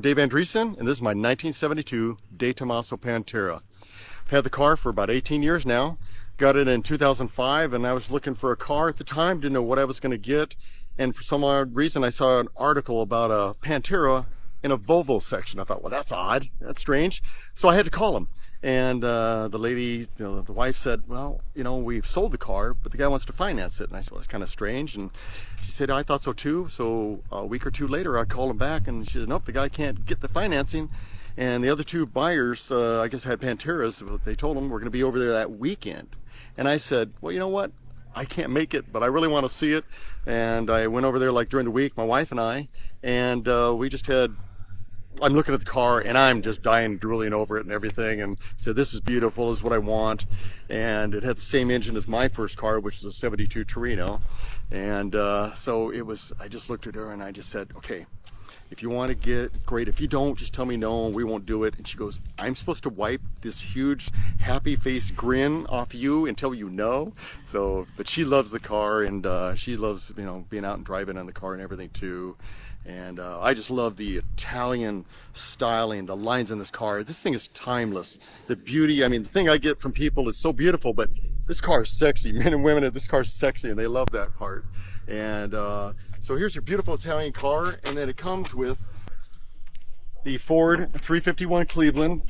Dave Andresen, and this is my 1972 DeTomaso Pantera. I've had the car for about 18 years now. Got it in 2005, and I was looking for a car at the time, didn't know what I was going to get, and for some odd reason I saw an article about a Pantera in a Volvo section. I thought, well, that's odd, that's strange. So I had to call him. And the lady, the wife said, well, we've sold the car, but the guy wants to finance it. And I said, well, that's kind of strange. And she said, I thought so too. So a week or two later, I called him back, and she said, nope, the guy can't get the financing. And the other two buyers, I guess, had Panteras. They told him we're going to be over there that weekend. And I said, well, you know what? I can't make it, but I really want to see it. And I went over there like during the week, my wife and I, and we just had, I'm looking at the car and I'm just dying, drooling over it and everything, and said, this is beautiful, this is what I want. And it had the same engine as my first car, which is a 72 Torino. And so it was, I just looked at her and I just said, okay, if you want to get it, great. If you don't, just tell me no, we won't do it. And she goes, I'm supposed to wipe this huge happy face grin off you until you know. So, but she loves the car, and she loves, being out and driving on the car and everything too. And I just love the Italian styling, the lines in this car. This thing is timeless. The beauty, the thing I get from people is so beautiful, but this car is sexy. Men and women, this car is sexy, and they love that part. And so here's your beautiful Italian car, and then it comes with the Ford 351 Cleveland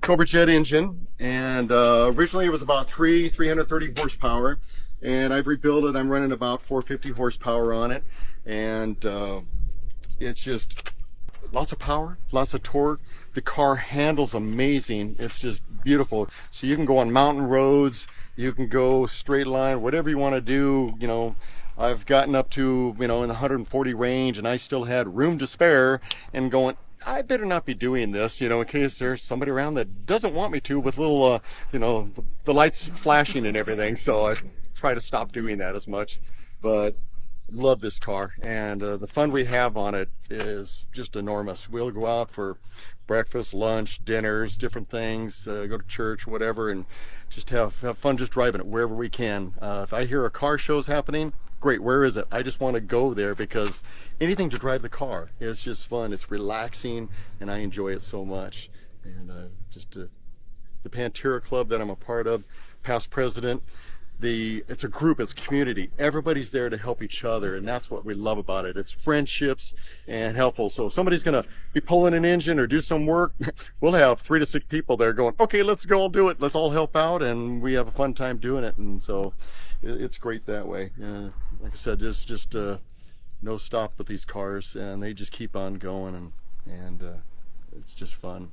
Cobra Jet engine, and originally it was about 330 horsepower, and I've rebuilt it. I'm running about 450 horsepower on it, and it's just lots of power, lots of torque. The car handles amazing. It's just beautiful. So you can go on mountain roads, you can go straight line, whatever you want to do. I've gotten up to, in the 140 range, and I still had room to spare, and going, I better not be doing this, in case there's somebody around that doesn't want me to, with little, the lights flashing and everything. So I try to stop doing that as much. But love this car, and the fun we have on it is just enormous. We'll go out for breakfast, lunch, dinners, different things, go to church, whatever, and just have fun just driving it wherever we can. If I hear a car show's happening, great, where is it? I just want to go there, because anything to drive the car is just fun. It's relaxing, and I enjoy it so much. And the Pantera Club that I'm a part of, past president, it's a group, it's community. Everybody's there to help each other, and that's what we love about it. It's friendships and helpful. So if somebody's going to be pulling an engine or do some work, we'll have 3 to 6 people there going, okay, let's go do it. Let's all help out, and we have a fun time doing it. And so it's great that way. Like I said, there's just no stop with these cars, and they just keep on going, and it's just fun.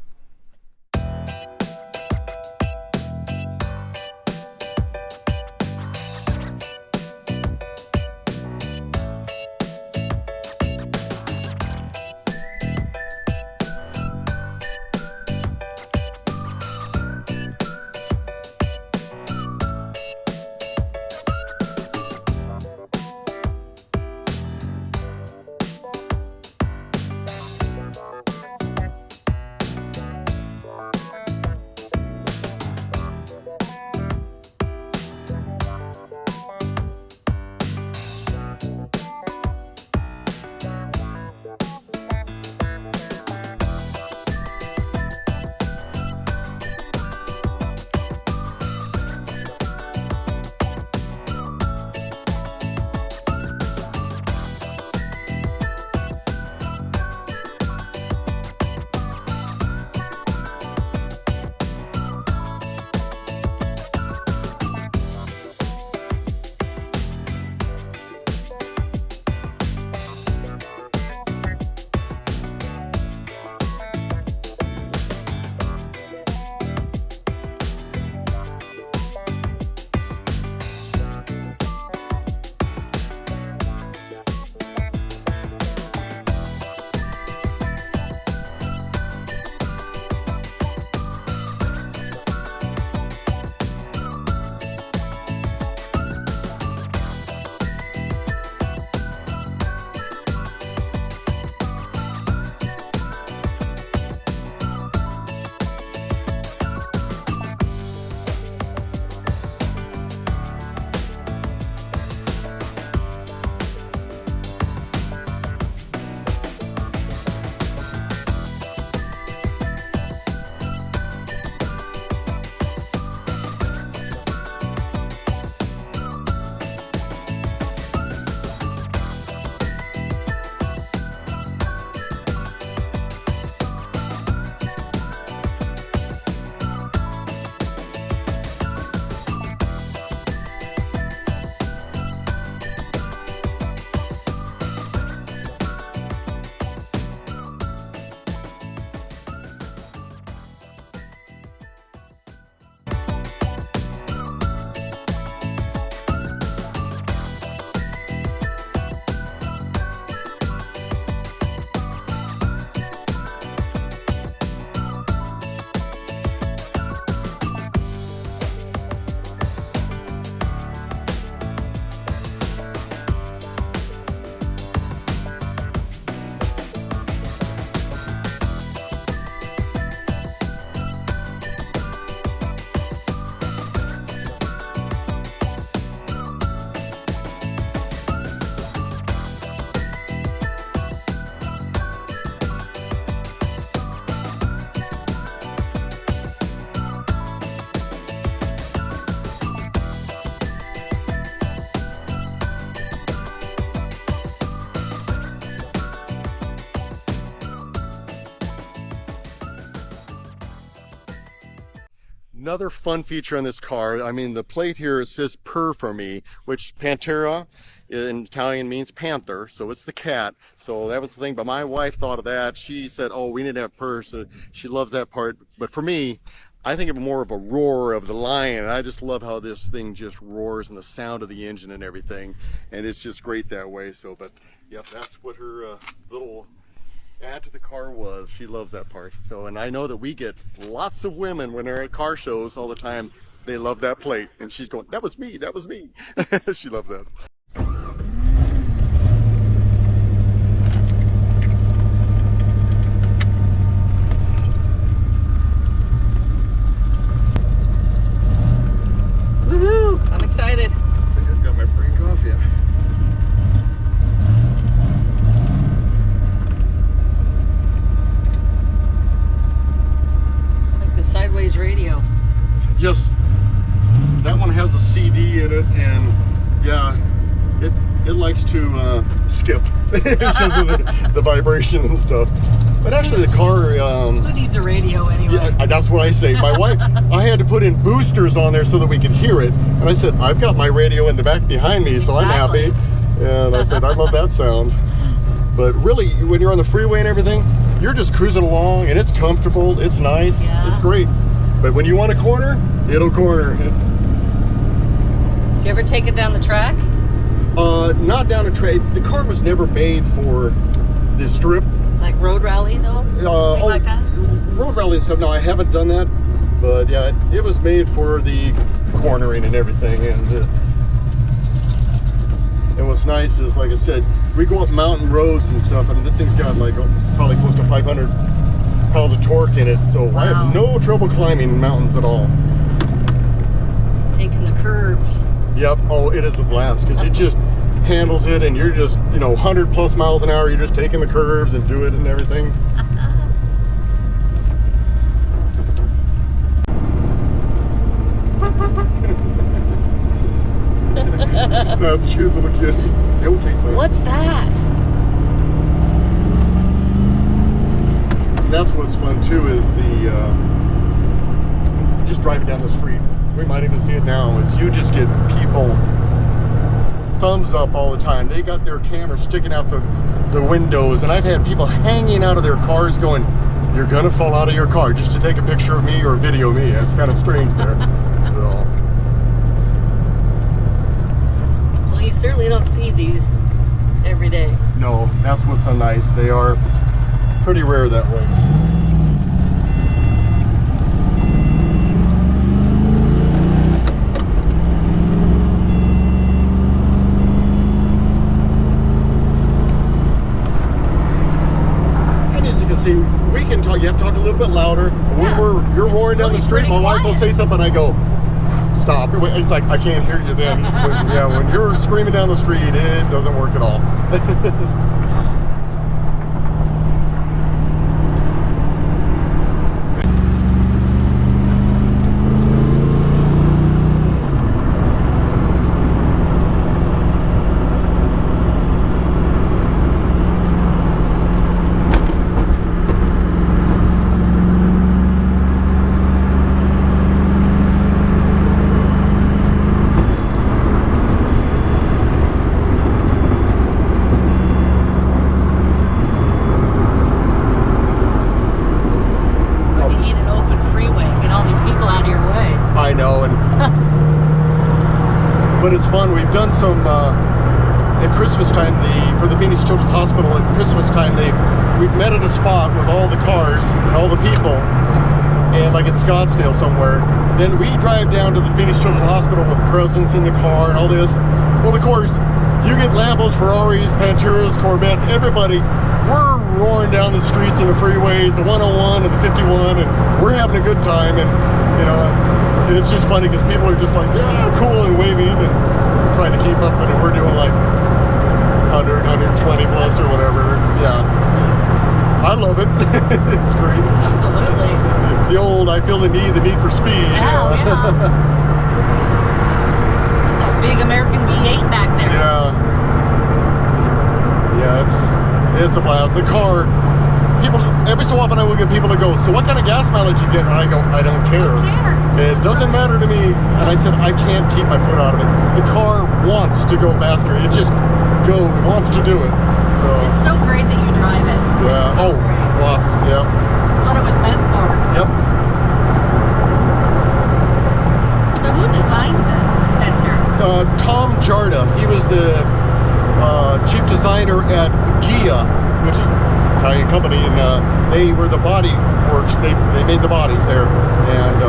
Another fun feature on this car, I mean, the plate here says purr for me, which Pantera in Italian means panther, so it's the cat. So that was the thing, but my wife thought of that. She said, oh, we need to have purr, so she loves that part. But for me, I think of more of a roar of the lion. I just love how this thing just roars and the sound of the engine and everything, and it's just great that way. So, but yep, that's what her little add to the car was. She loves that part. So, and I know that we get lots of women when they're at car shows all the time. They love that plate, and she's going, that was me, that was me. She loves that. Woohoo! I'm excited. I think I've got my break off yet. Sideways radio. Yes, that one has a CD in it, and yeah, it likes to skip because of the vibration and stuff. But actually, the car. Who needs a radio anyway? Yeah, that's what I say. My wife, I had to put in boosters on there so that we could hear it, and I said, I've got my radio in the back behind me, so exactly. I'm happy. And I said, I love that sound. But really, when you're on the freeway and everything, you're just cruising along, and it's comfortable, it's nice, it's great. But when you want a corner, it'll corner. Did you ever take it down the track? Not down a track. The car was never made for the strip. Like road rally, though? Like that? Road rally and stuff. No, I haven't done that. But yeah, it was made for the cornering and everything. And what's nice is, like I said, we go up mountain roads and stuff, and this thing's got like probably close to 500 pounds of torque in it, so wow. I have no trouble climbing mountains at all. Taking the curves. Yep. Oh, it is a blast because it just handles it, and you're just, 100 plus miles an hour. You're just taking the curves and do it and everything. That's cute little kitty. What's that? That's what's fun too, is just driving down the street. We might even see it now, is you just get people thumbs up all the time. They got their cameras sticking out the windows, and I've had people hanging out of their cars going, you're gonna fall out of your car just to take a picture of me or video me. It's kind of strange there. So. Well, you certainly don't see these every day. No, that's what's so nice. They are pretty rare that way. And as you can see, we can talk. You have to talk a little bit louder. Yeah, When you're roaring down the street, my wife will say something, I go, stop. It's like, I can't hear you then. When you're screaming down the street, it doesn't work at all. But it's fun. We've done some at Christmas time. For the Phoenix Children's Hospital at Christmas time, we've met at a spot with all the cars and all the people, and like at Scottsdale somewhere. Then we drive down to the Phoenix Children's Hospital with presents in the car and all this. Well, of course, you get Lambos, Ferraris, Panteras, Corvettes, everybody. We're roaring down the streets and the freeways, the 101 and the 51, and we're having a good time. And and it's just funny because people are just like, yeah, cool, and waving and trying to keep up, and we're doing like 100, 120 plus or whatever. Yeah, I love it. It's great. Absolutely. The old, I feel the need for speed. Yeah. That big American V8 back there. Yeah, it's a blast. The car, people, every so often I will get people to go, so what kind of gas mileage you get? And I go, I don't care. Who cares? It doesn't matter to me. And I said, I can't keep my foot out of it. The car wants to go faster. It just wants to do it. So It's so great that you drive it. yeah. It's so great. Lots. Yeah. It's what it was meant for. Yep. So who designed the Pantera? Tom Jarda. He was the chief designer at Gia, which is an Italian company, and they were the body works. They made the bodies there, and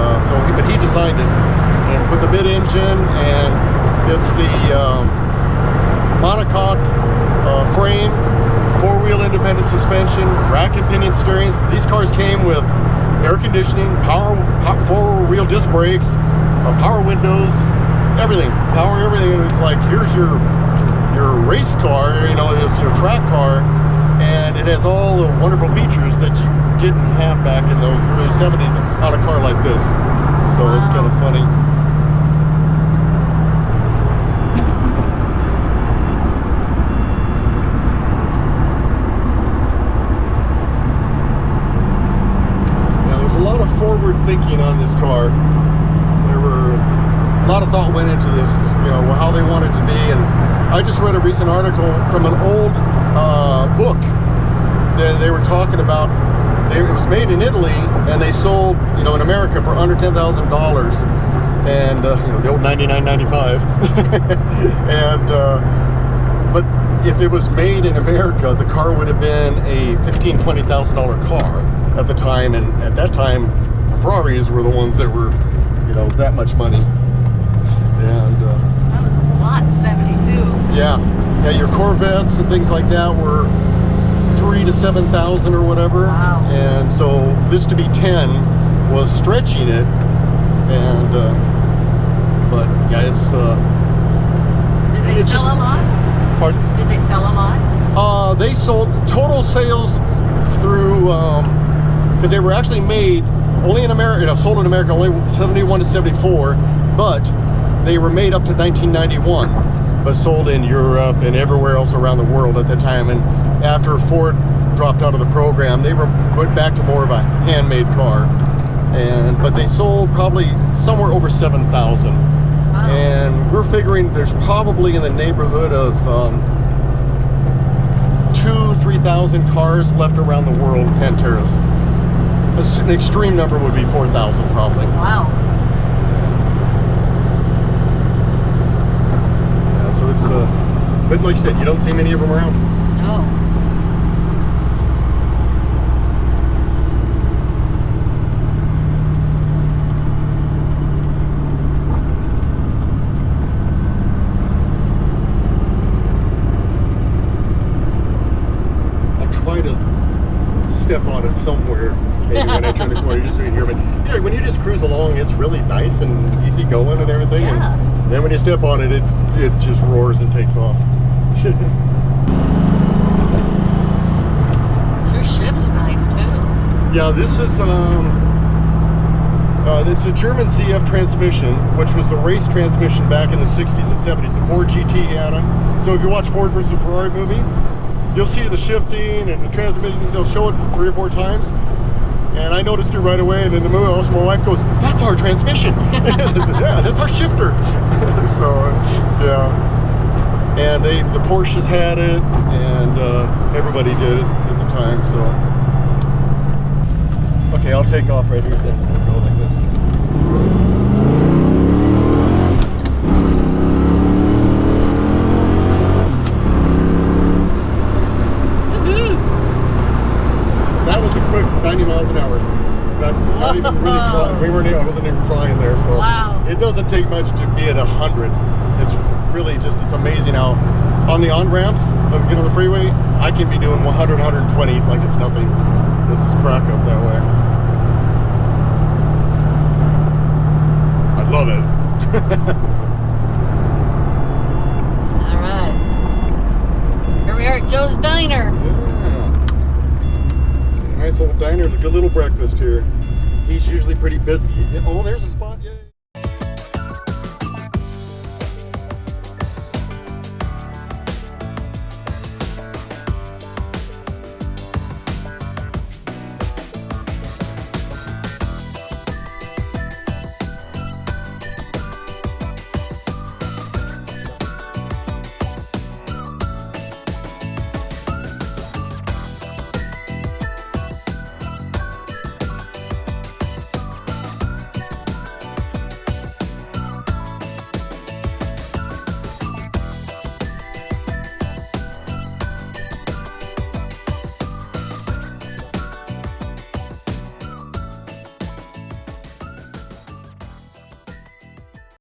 but he designed it and put the mid-engine, and it's the monocoque frame, four-wheel independent suspension, rack and pinion steerings. These cars came with air conditioning, four-wheel disc brakes, power windows, everything, power everything. It's like, here's your race car, you know, it's your track car, and it has all the wonderful features that you didn't have back in those early 70s on a car like this. So It's kind of funny. Now there's a lot of forward thinking on this car. A lot of thought went into this, you know, how they wanted to be. And I just read a recent article from an old book that they were talking about. It was made in Italy, and they sold, you know, in America for under $10,000, and you know, the old $99.95. And but if it was made in America, the car would have been a $15,000-$20,000 car at the time, and at that time, the Ferraris were the ones that were, you know, that much money. And That was a lot in 72. yeah, your Corvettes and things like that were 3,000 to 7,000 or whatever. Wow. And so this to be 10 was stretching it, and but yeah, it's Did they sell a lot? Pardon? Did they sell a lot? They sold total sales through because they were actually made only in America, you know, sold in America only 71 to 74, but they were made up to 1991, but sold in Europe and everywhere else around the world at that time. And after Ford dropped out of the program, they went back to more of a handmade car. But they sold probably somewhere over 7,000. Wow. And we're figuring there's probably in the neighborhood of 2,000-3,000 cars left around the world, Panteras. An extreme number would be 4,000 probably. Wow. Yeah, so it's but like you said, you don't see many of them around. No. I'll try to step on it somewhere. Maybe when I turn the corner, just so you can hear. But yeah, when you just cruise along, it's really nice and easy going and everything. Yeah. And then when you step on it, it just roars and takes off. Your shift's nice too. Yeah, this is it's a German CF transmission, which was the race transmission back in the 60s and 70s. The Ford GT had them. So if you watch Ford versus Ferrari movie, you'll see the shifting and the transmission. They'll show it 3 or 4 times. And I noticed it right away, and in the movie, also my wife goes, "That's our transmission." I said, "Yeah, that's our shifter." So, yeah. And the Porsches had it, and everybody did it at the time. So, okay, I'll take off right here. Then we'll go like this. That was a quick 90 miles an hour. Not even really trying. I wasn't even trying there. So Wow. It doesn't take much to be at 100. It's really just, it's amazing how on the on-ramps of getting on the freeway, I can be doing 100, 120 like it's nothing. It's crack up that way. I love it. All right. Here we are at Joe's Diner. Yeah. Nice old diner, a good little breakfast here. He's usually pretty busy. Oh, there's a spot, yay.